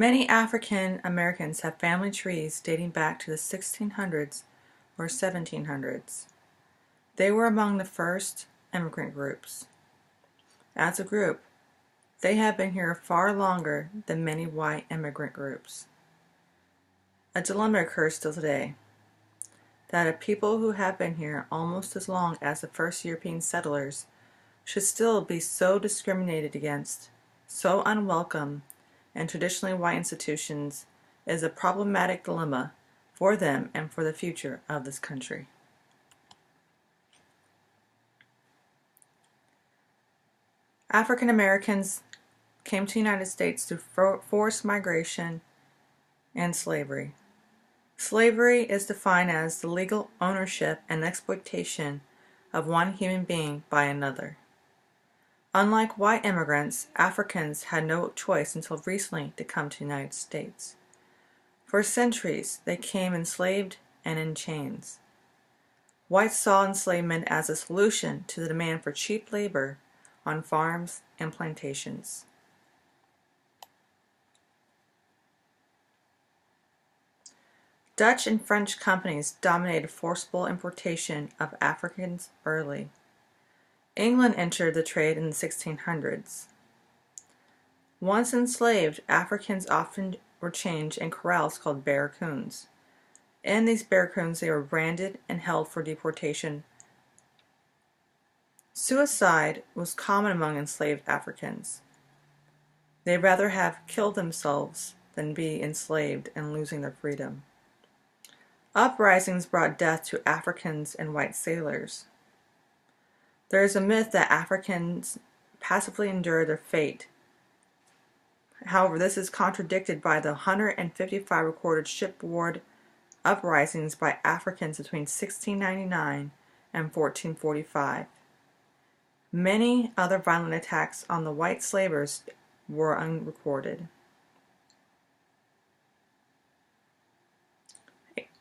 Many African Americans have family trees dating back to the 1600s or 1700s. They were among the first immigrant groups. As a group, they have been here far longer than many white immigrant groups. A dilemma occurs still today, that a people who have been here almost as long as the first European settlers should still be so discriminated against, so unwelcome in traditionally white institutions is a problematic dilemma for them and for the future of this country. African Americans came to the United States through forced migration and slavery. Slavery is defined as the legal ownership and exploitation of one human being by another. Unlike white immigrants, Africans had no choice until recently to come to the United States. For centuries, they came enslaved and in chains. Whites saw enslavement as a solution to the demand for cheap labor on farms and plantations. Dutch and French companies dominated forcible importation of Africans early. England entered the trade in the 1600s. Once enslaved, Africans often were chained in corrals called barracoons. In these barracoons, they were branded and held for deportation. Suicide was common among enslaved Africans. They'd rather have killed themselves than be enslaved and losing their freedom. Uprisings brought death to Africans and white sailors. There is a myth that Africans passively endured their fate. However, this is contradicted by the 155 recorded shipboard uprisings by Africans between 1699 and 1445. Many other violent attacks on the white slavers were unrecorded.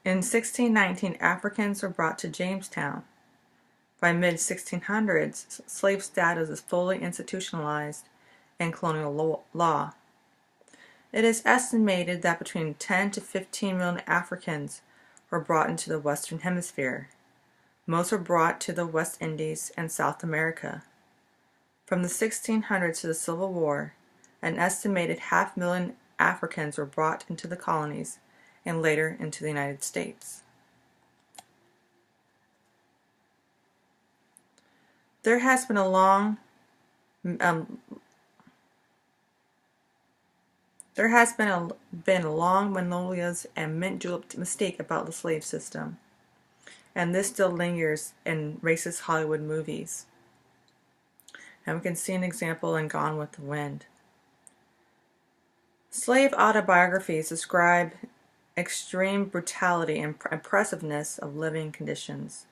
In 1619, Africans were brought to Jamestown. By mid-1600s, slave status is fully institutionalized in colonial law. It is estimated that between 10 to 15 million Africans were brought into the Western Hemisphere. Most were brought to the West Indies and South America. From the 1600s to the Civil War, an estimated 500,000 Africans were brought into the colonies and later into the United States. There has been a long Magnolias and mint julep mistake about the slave system, and this still lingers in racist Hollywood movies. And we can see an example in Gone with the Wind. Slave autobiographies describe extreme brutality and oppressiveness of living conditions.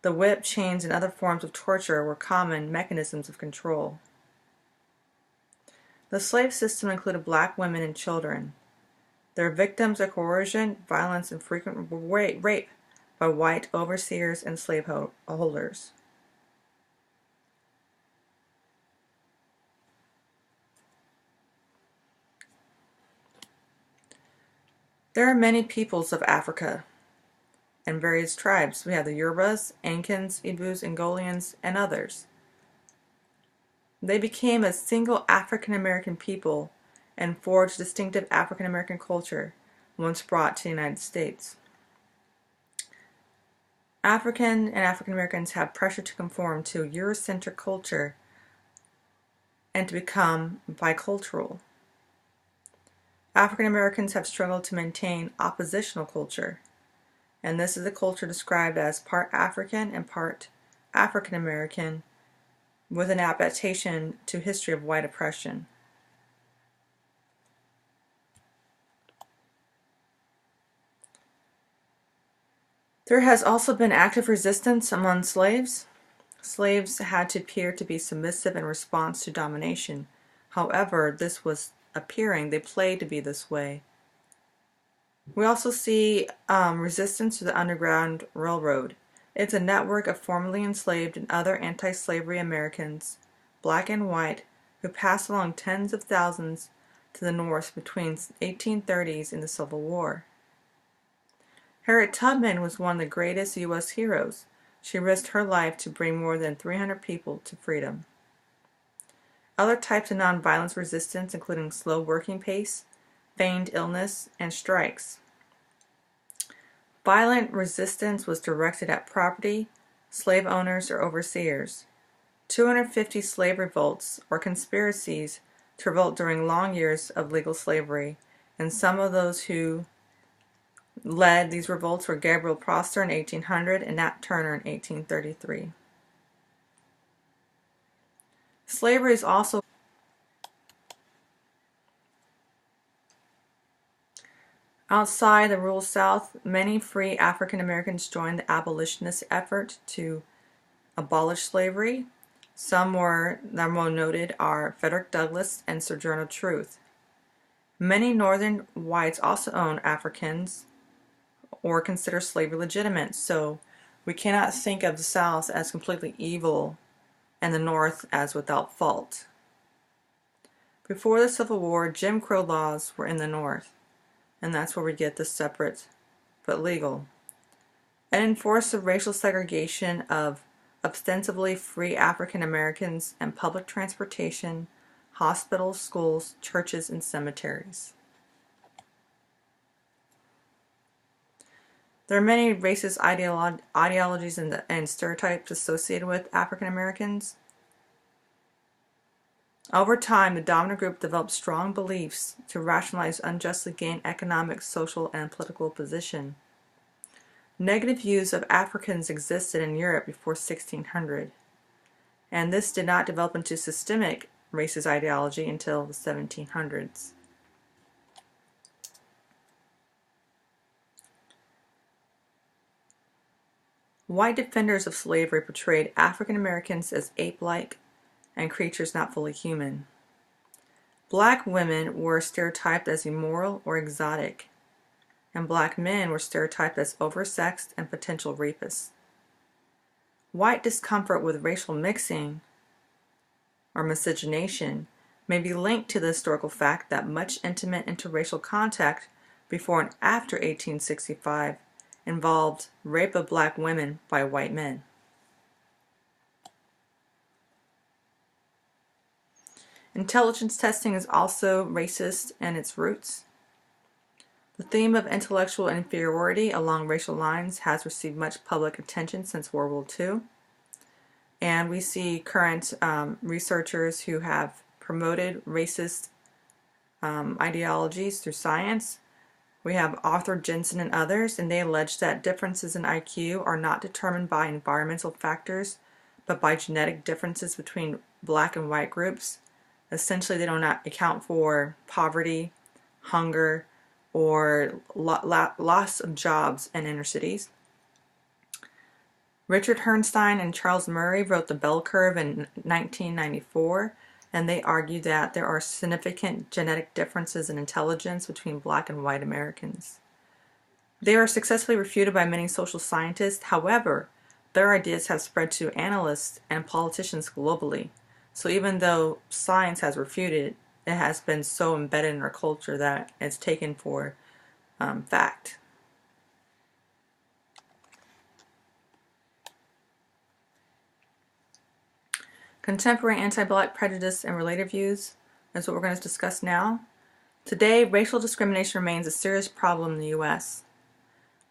The whip, chains, and other forms of torture were common mechanisms of control. The slave system included black women and children. They were victims of coercion, violence, and frequent rape by white overseers and slaveholders. There are many peoples of Africa and various tribes. We have the Yorubas, Ankans, Igbos, Angolians, and others. They became a single African American people and forged distinctive African American culture once brought to the United States. African and African Americans have pressure to conform to Eurocentric culture and to become bicultural. African Americans have struggled to maintain oppositional culture, and this is a culture described as part African and part African American with an adaptation to history of white oppression. There has also been active resistance among slaves. Slaves had to appear to be submissive in response to domination. However, this was appearing, they played to be this way. We also see resistance to the Underground Railroad. It's a network of formerly enslaved and other anti-slavery Americans, black and white, who passed along tens of thousands to the North between 1830s and the Civil War. Harriet Tubman was one of the greatest U.S. heroes. She risked her life to bring more than 300 people to freedom. Other types of nonviolence resistance including slow working pace, feigned illness, and strikes. Violent resistance was directed at property, slave owners, or overseers. 250 slave revolts or conspiracies to revolt during long years of legal slavery, and some of those who led these revolts were Gabriel Prosser in 1800 and Nat Turner in 1833. Slavery is also outside the rural South. Many free African Americans joined the abolitionist effort to abolish slavery. Some more noted are Frederick Douglass and Sojourner Truth. Many northern whites also own Africans or consider slavery legitimate, so we cannot think of the South as completely evil and the North as without fault. Before the Civil War, Jim Crow laws were in the North, and that's where we get the separate but legal. It enforced the racial segregation of ostensibly free African Americans and public transportation, hospitals, schools, churches, and cemeteries. There are many racist ideologies and stereotypes associated with African Americans. Over time, the dominant group developed strong beliefs to rationalize unjustly gained economic, social, and political position. Negative views of Africans existed in Europe before 1600, and this did not develop into systemic racist ideology until the 1700s. White defenders of slavery portrayed African Americans as ape-like and creatures not fully human. Black women were stereotyped as immoral or exotic, and black men were stereotyped as oversexed and potential rapists. White discomfort with racial mixing or miscegenation may be linked to the historical fact that much intimate interracial contact before and after 1865 involved rape of black women by white men. Intelligence testing is also racist in its roots. The theme of intellectual inferiority along racial lines has received much public attention since World War II. And we see current researchers who have promoted racist ideologies through science. We have Arthur Jensen and others, and they allege that differences in IQ are not determined by environmental factors, but by genetic differences between black and white groups. Essentially, they do not account for poverty, hunger, or loss of jobs in inner cities. Richard Herrnstein and Charles Murray wrote The Bell Curve in 1994, and they argue that there are significant genetic differences in intelligence between black and white Americans. They are successfully refuted by many social scientists. However, their ideas have spread to analysts and politicians globally. So even though science has refuted, it has been so embedded in our culture that it's taken for fact. Contemporary anti-black prejudice and related views is what we're going to discuss now. Today, racial discrimination remains a serious problem in the U.S.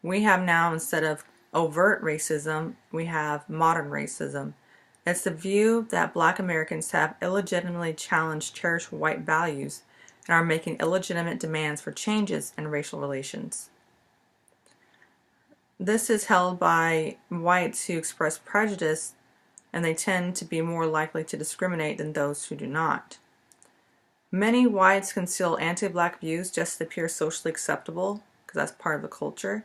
We have now, instead of overt racism, we have modern racism. It's the view that black Americans have illegitimately challenged cherished white values and are making illegitimate demands for changes in racial relations. This is held by whites who express prejudice, and they tend to be more likely to discriminate than those who do not. Many whites conceal anti-black views just to appear socially acceptable, because that's part of the culture.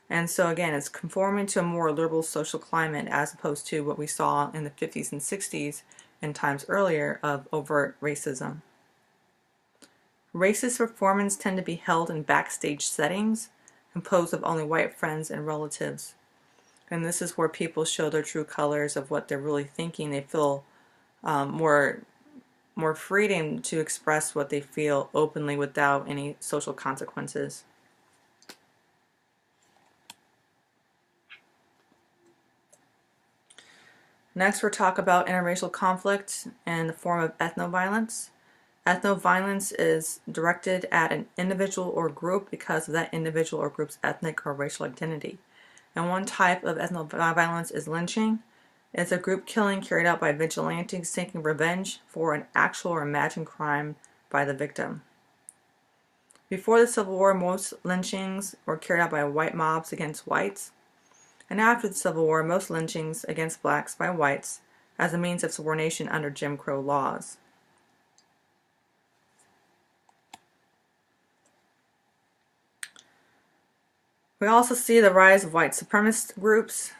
And so again, it's conforming to a more liberal social climate as opposed to what we saw in the 50s and 60s and times earlier of overt racism. Racist performances tend to be held in backstage settings composed of only white friends and relatives. And this is where people show their true colors of what they're really thinking. They feel more more freedom to express what they feel openly without any social consequences. Next, we'll talk about interracial conflict in the form of ethnoviolence. Ethnoviolence is directed at an individual or group because of that individual or group's ethnic or racial identity. And one type of ethnoviolence is lynching. It's a group killing carried out by vigilantes seeking revenge for an actual or imagined crime by the victim. Before the Civil War, most lynchings were carried out by white mobs against whites. And after the Civil War, most lynchings against blacks by whites as a means of subordination under Jim Crow laws. We also see the rise of white supremacist groups.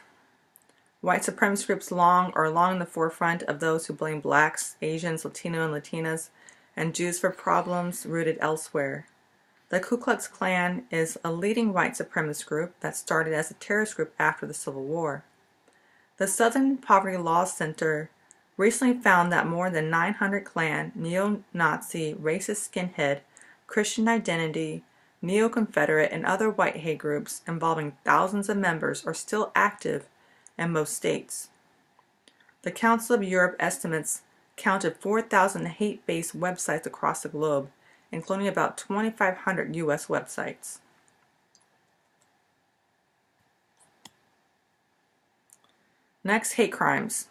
White supremacist groups are along in the forefront of those who blame blacks, Asians, Latino and Latinas, and Jews for problems rooted elsewhere. The Ku Klux Klan is a leading white supremacist group that started as a terrorist group after the Civil War. The Southern Poverty Law Center recently found that more than 900 Klan, neo-Nazi, racist skinhead, Christian identity, neo-Confederate, and other white hate groups involving thousands of members are still active in most states. The Council of Europe estimates counted 4,000 hate-based websites across the globe, including about 2,500 U.S. websites. Next, hate crimes.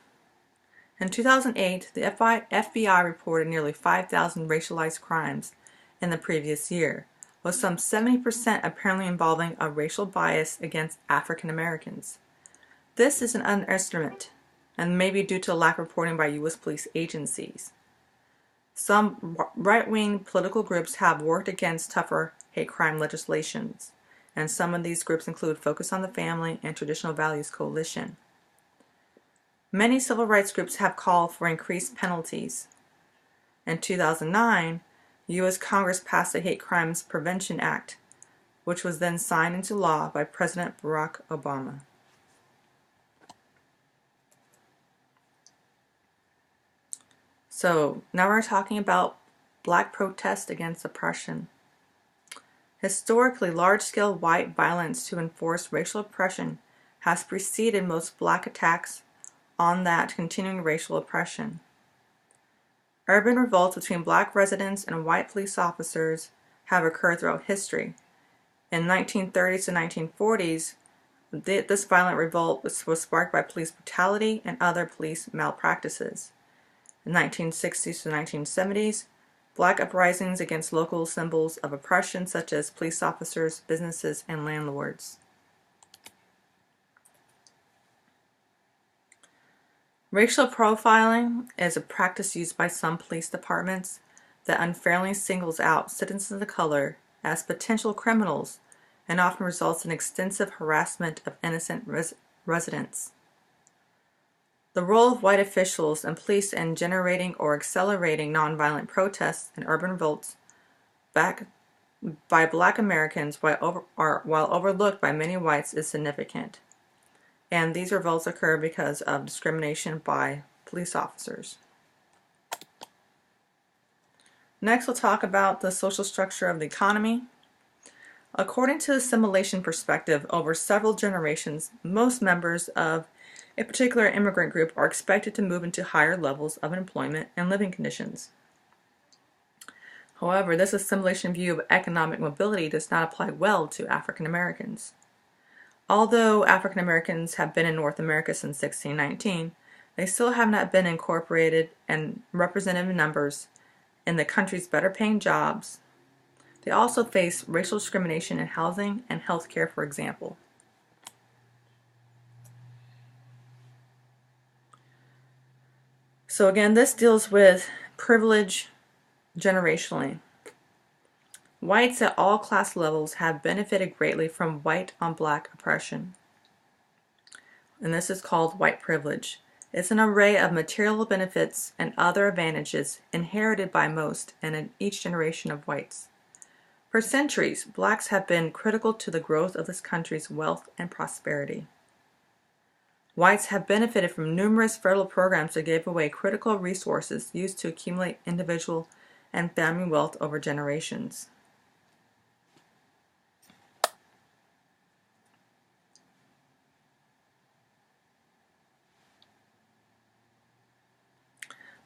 In 2008, the FBI reported nearly 5,000 racialized crimes in the previous year, with some 70% apparently involving a racial bias against African Americans. This is an underestimate, and may be due to lack of reporting by U.S. police agencies. Some right-wing political groups have worked against tougher hate crime legislations, and some of these groups include Focus on the Family and Traditional Values Coalition. Many civil rights groups have called for increased penalties. In 2009, U.S. Congress passed the Hate Crimes Prevention Act, which was then signed into law by President Barack Obama. So now we're talking about black protest against oppression. Historically, large-scale white violence to enforce racial oppression has preceded most black attacks on that continuing racial oppression. Urban revolts between black residents and white police officers have occurred throughout history. In 1930s to 1940s, this violent revolt was sparked by police brutality and other police malpractices. In the 1960s to 1970s, black uprisings against local symbols of oppression such as police officers, businesses, and landlords. Racial profiling is a practice used by some police departments that unfairly singles out citizens of color as potential criminals and often results in extensive harassment of innocent residents. The role of white officials and police in generating or accelerating nonviolent protests and urban revolts by black Americans while overlooked by many whites is significant. And these revolts occur because of discrimination by police officers. Next, we'll talk about the social structure of the economy. According to the assimilation perspective, over several generations, most members of a particular immigrant group are expected to move into higher levels of employment and living conditions. However, this assimilation view of economic mobility does not apply well to African Americans. Although African Americans have been in North America since 1619, they still have not been incorporated and represented in numbers in the country's better paying jobs. They also face racial discrimination in housing and health care, for example. So again, this deals with privilege generationally. Whites at all class levels have benefited greatly from white on black oppression. And this is called white privilege. It's an array of material benefits and other advantages inherited by most and in each generation of whites. For centuries, blacks have been critical to the growth of this country's wealth and prosperity. Whites have benefited from numerous federal programs that gave away critical resources used to accumulate individual and family wealth over generations.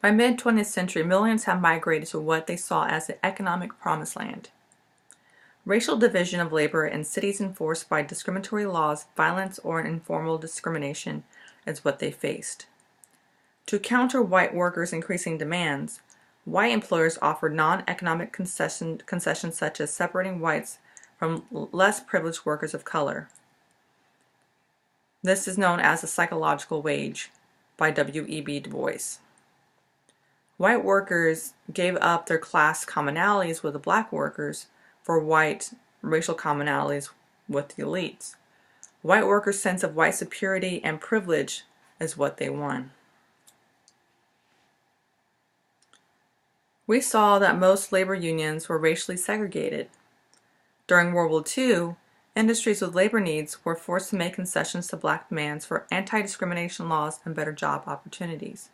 By mid-20th century, millions have migrated to what they saw as the economic promised land. Racial division of labor in cities enforced by discriminatory laws, violence, or informal discrimination is what they faced. To counter white workers' increasing demands, white employers offered non-economic concessions such as separating whites from less privileged workers of color. This is known as the psychological wage by W.E.B. Du Bois. White workers gave up their class commonalities with the black workers for white racial commonalities with the elites. White workers' sense of white superiority and privilege is what they won. We saw that most labor unions were racially segregated. During World War II, industries with labor needs were forced to make concessions to black demands for anti-discrimination laws and better job opportunities.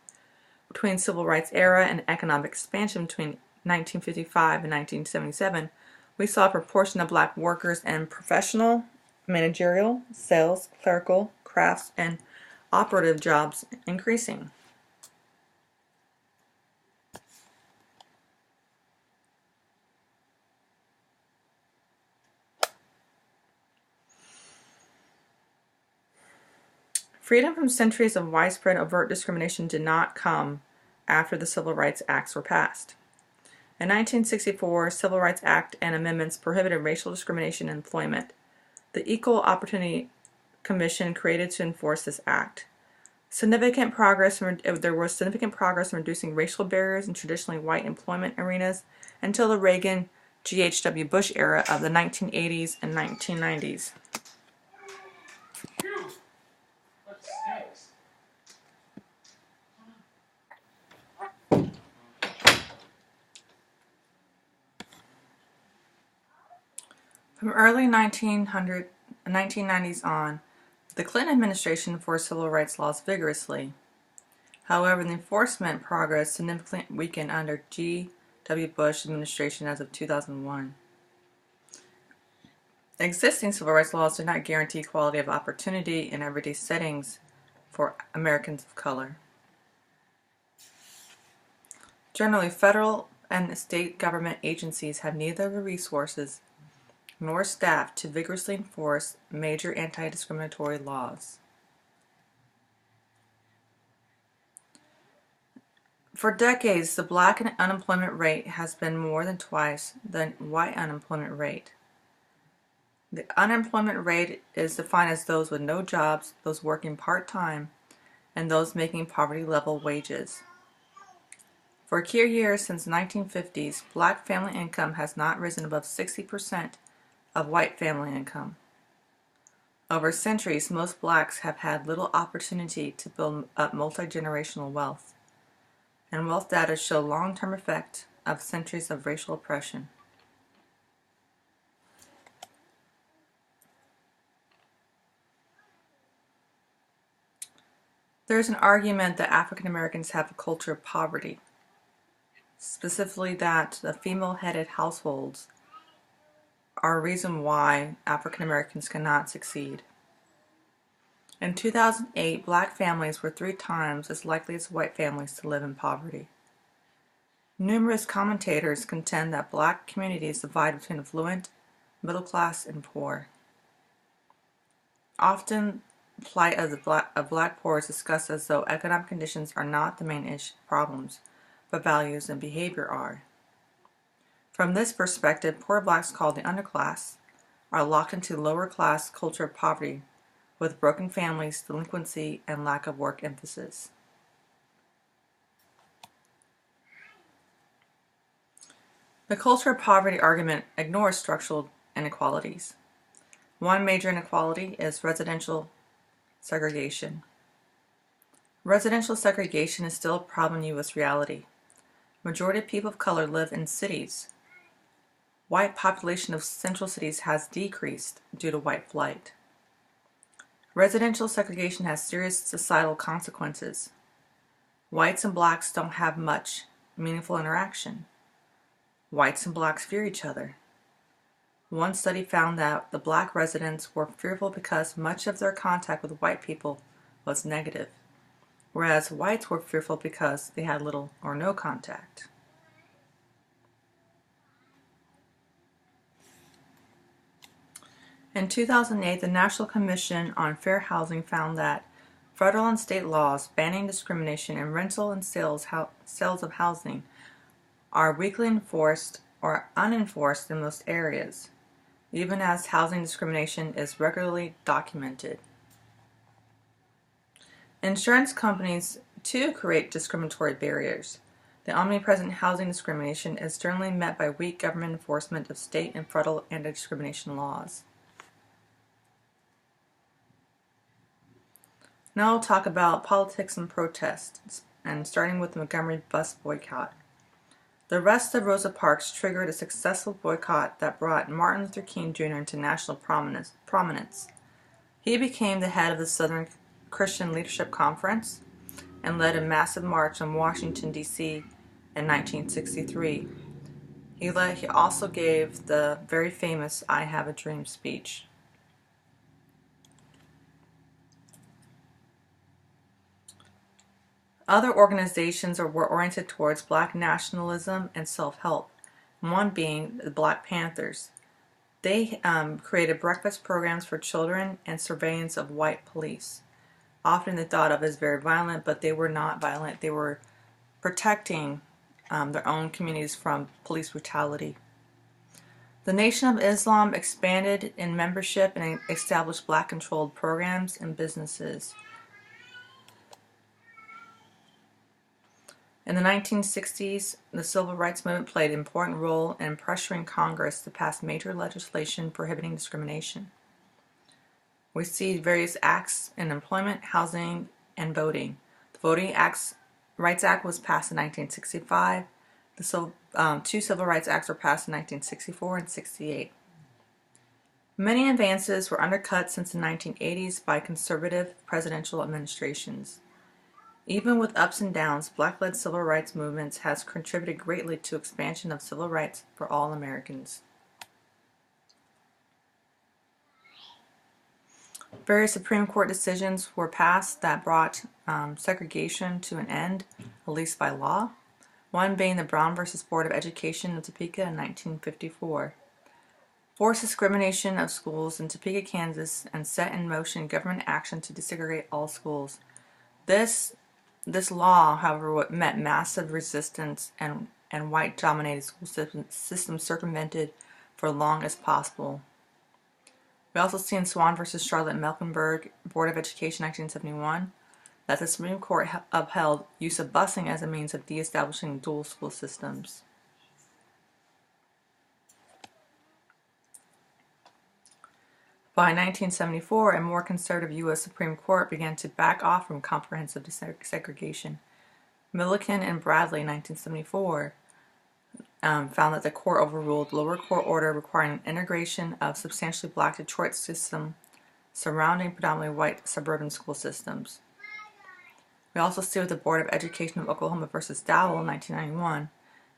Between civil rights era and economic expansion between 1955 and 1977, we saw a proportion of black workers in professional, managerial, sales, clerical, crafts, and operative jobs increasing. Freedom from centuries of widespread overt discrimination did not come after the Civil Rights Acts were passed. In 1964, Civil Rights Act and amendments prohibited racial discrimination in employment. The Equal Opportunity Commission created to enforce this act. There was significant progress in reducing racial barriers in traditionally white employment arenas until the Reagan G.H.W. Bush era of the 1980s and 1990s. From early 1990s on, the Clinton administration enforced civil rights laws vigorously. However, the enforcement progress significantly weakened under G.W. Bush administration as of 2001. Existing civil rights laws do not guarantee equality of opportunity in everyday settings for Americans of color. Generally, federal and state government agencies have neither the resources nor staff to vigorously enforce major anti-discriminatory laws. For decades, the black unemployment rate has been more than twice the white unemployment rate. The unemployment rate is defined as those with no jobs, those working part-time, and those making poverty-level wages. For key years since the 1950s, black family income has not risen above 60% of white family income. Over centuries, most blacks have had little opportunity to build up multi-generational wealth, and wealth data show long-term effect of centuries of racial oppression. There is an argument that African Americans have a culture of poverty, specifically that the female-headed households are a reason why African Americans cannot succeed. In 2008, black families were 3 times as likely as white families to live in poverty. Numerous commentators contend that black communities divide between affluent, middle class, and poor. Often, the plight of black poor is discussed as though economic conditions are not the main problems, but values and behavior are. From this perspective, poor blacks called the underclass are locked into lower-class culture of poverty with broken families, delinquency, and lack of work emphasis. The culture of poverty argument ignores structural inequalities. One major inequality is residential segregation. Residential segregation is still a problem in U.S. reality. Majority of people of color live in cities. White population of central cities has decreased due to white flight. Residential segregation has serious societal consequences. Whites and blacks don't have much meaningful interaction. Whites and blacks fear each other. One study found that the black residents were fearful because much of their contact with white people was negative, whereas whites were fearful because they had little or no contact. In 2008, the National Commission on Fair Housing found that federal and state laws banning discrimination in rental and sales of housing are weakly enforced or unenforced in most areas, even as housing discrimination is regularly documented. Insurance companies, too, create discriminatory barriers. The omnipresent housing discrimination is generally met by weak government enforcement of state and federal anti-discrimination laws. Now we'll talk about politics and protests, and starting with the Montgomery bus boycott. The arrest of Rosa Parks triggered a successful boycott that brought Martin Luther King Jr. into national prominence. He became the head of the Southern Christian Leadership Conference and led a massive march on Washington, D.C. in 1963. He also gave the very famous I Have a Dream speech. Other organizations were oriented towards black nationalism and self-help, one being the Black Panthers. They created breakfast programs for children and surveillance of white police. Often they're thought of as very violent, but they were not violent. They were protecting their own communities from police brutality. The Nation of Islam expanded in membership and established black-controlled programs and businesses. In the 1960s, the Civil Rights Movement played an important role in pressuring Congress to pass major legislation prohibiting discrimination. We see various acts in employment, housing, and voting. The Voting Rights Act was passed in 1965. The two Civil Rights Acts were passed in 1964 and 68. Many advances were undercut since the 1980s by conservative presidential administrations. Even with ups and downs, black-led civil rights movements has contributed greatly to expansion of civil rights for all Americans. Various Supreme Court decisions were passed that brought segregation to an end, at least by law. One being the Brown v. Board of Education of Topeka in 1954. Forced discrimination of schools in Topeka, Kansas, and set in motion government action to desegregate all schools. This law, however, met massive resistance and white-dominated school systems circumvented for long as possible. We also see in Swan v. Charlotte-Mecklenburg, Board of Education, 1971, that the Supreme Court upheld use of busing as a means of de-establishing dual school systems. By 1974, a more conservative U.S. Supreme Court began to back off from comprehensive desegregation. Milliken and Bradley, 1974, found that the court overruled lower court order requiring an integration of substantially black Detroit system surrounding predominantly white suburban school systems. We also see with the Board of Education of Oklahoma v. Dowell, 1991,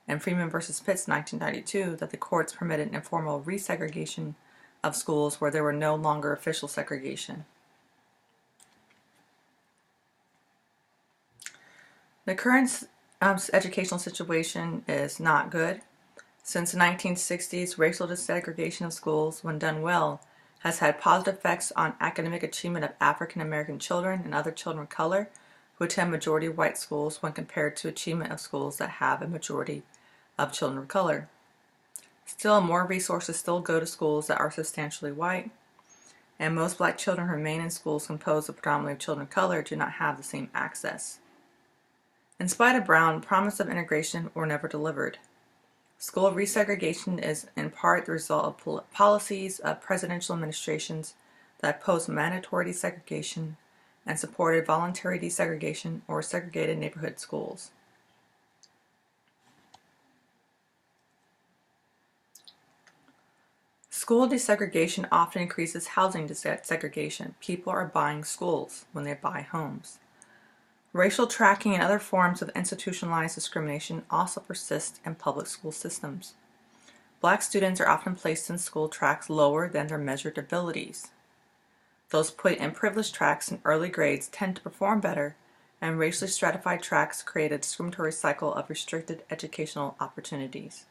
and Freeman v. Pitts, 1992, that the courts permitted informal resegregation of schools where there were no longer official segregation. The current educational situation is not good. Since the 1960s, racial desegregation of schools, when done well, has had positive effects on academic achievement of African American children and other children of color who attend majority white schools when compared to achievement of schools that have a majority of children of color. Still, more resources still go to schools that are substantially white, and most black children who remain in schools composed of predominantly children of color do not have the same access. In spite of Brown, promise of integration were never delivered. School resegregation is in part the result of policies of presidential administrations that opposed mandatory desegregation and supported voluntary desegregation or segregated neighborhood schools. School desegregation often increases housing segregation. People are buying schools when they buy homes. Racial tracking and other forms of institutionalized discrimination also persist in public school systems. Black students are often placed in school tracks lower than their measured abilities. Those put in privileged tracks in early grades tend to perform better, and racially stratified tracks create a discriminatory cycle of restricted educational opportunities.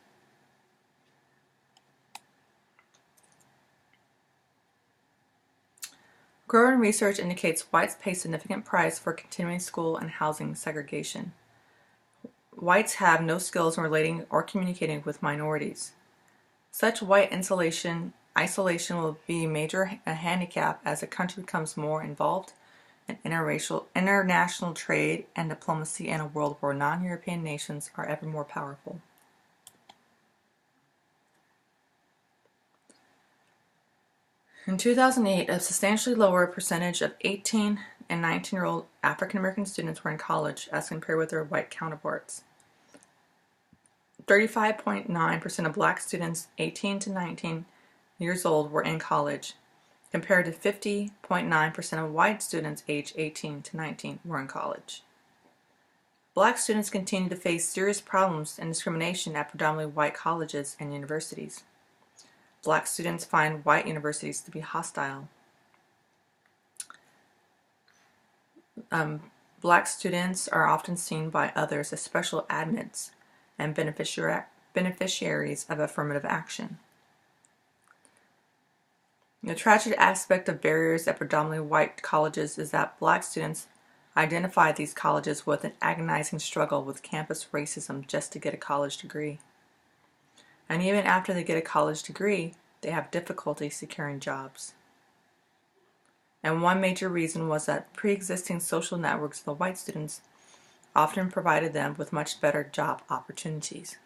Growing research indicates whites pay significant price for continuing school and housing segregation. Whites have no skills in relating or communicating with minorities. Such white isolation will be a major handicap as the country becomes more involved in international trade and diplomacy in a world where non-European nations are ever more powerful. In 2008, a substantially lower percentage of 18 and 19-year-old African American students were in college as compared with their white counterparts. 35.9% of black students 18 to 19 years old were in college, compared to 50.9% of white students aged 18 to 19 were in college. Black students continue to face serious problems and discrimination at predominantly white colleges and universities. Black students find white universities to be hostile. Black students are often seen by others as special admits and beneficiaries of affirmative action. The tragic aspect of barriers at predominantly white colleges is that black students identify these colleges with an agonizing struggle with campus racism just to get a college degree. And even after they get a college degree, they have difficulty securing jobs. And one major reason was that pre-existing social networks of the white students often provided them with much better job opportunities.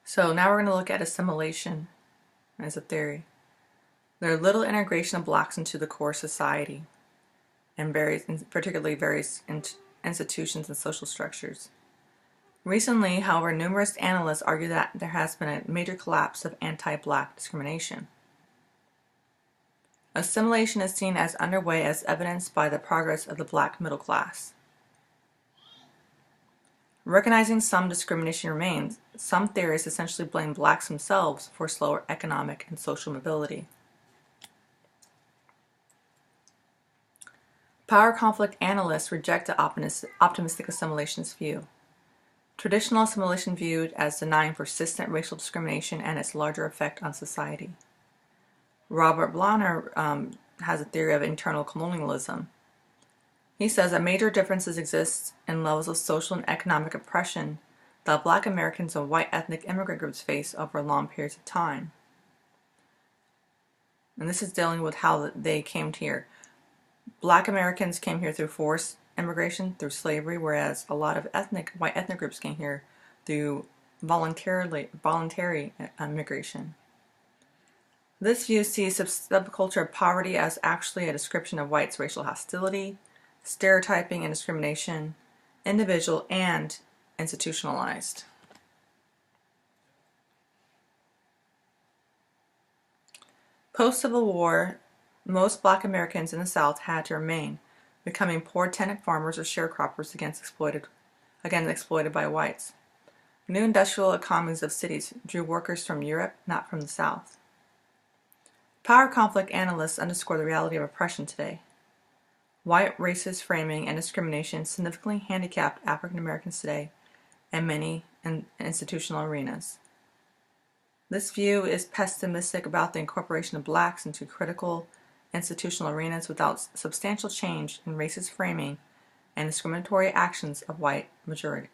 So now we're going to look at assimilation as a theory. There's little integration of blacks into the core society, and particularly various institutions and social structures. Recently, however, numerous analysts argue that there has been a major collapse of anti-black discrimination. Assimilation is seen as underway as evidenced by the progress of the black middle class. Recognizing some discrimination remains, some theorists essentially blame blacks themselves for slower economic and social mobility. Power conflict analysts reject the optimistic assimilationist view. Traditional assimilation viewed as denying persistent racial discrimination and its larger effect on society. Robert Blanner has a theory of internal colonialism. He says that major differences exist in levels of social and economic oppression that black Americans and white ethnic immigrant groups face over long periods of time. And this is dealing with how they came here. Black Americans came here through forced immigration, through slavery, whereas a lot of white ethnic groups came here through voluntary immigration. This view sees subculture of poverty as actually a description of whites' racial hostility, stereotyping and discrimination, individual and institutionalized. Post-Civil War, most black Americans in the South had to remain, becoming poor tenant farmers or sharecroppers again exploited by whites. New industrial economies of cities drew workers from Europe, not from the South. Power conflict analysts underscore the reality of oppression today. White racist framing and discrimination significantly handicap African Americans today in many institutional arenas. This view is pessimistic about the incorporation of blacks into critical institutional arenas without substantial change in racist framing and discriminatory actions of white majority.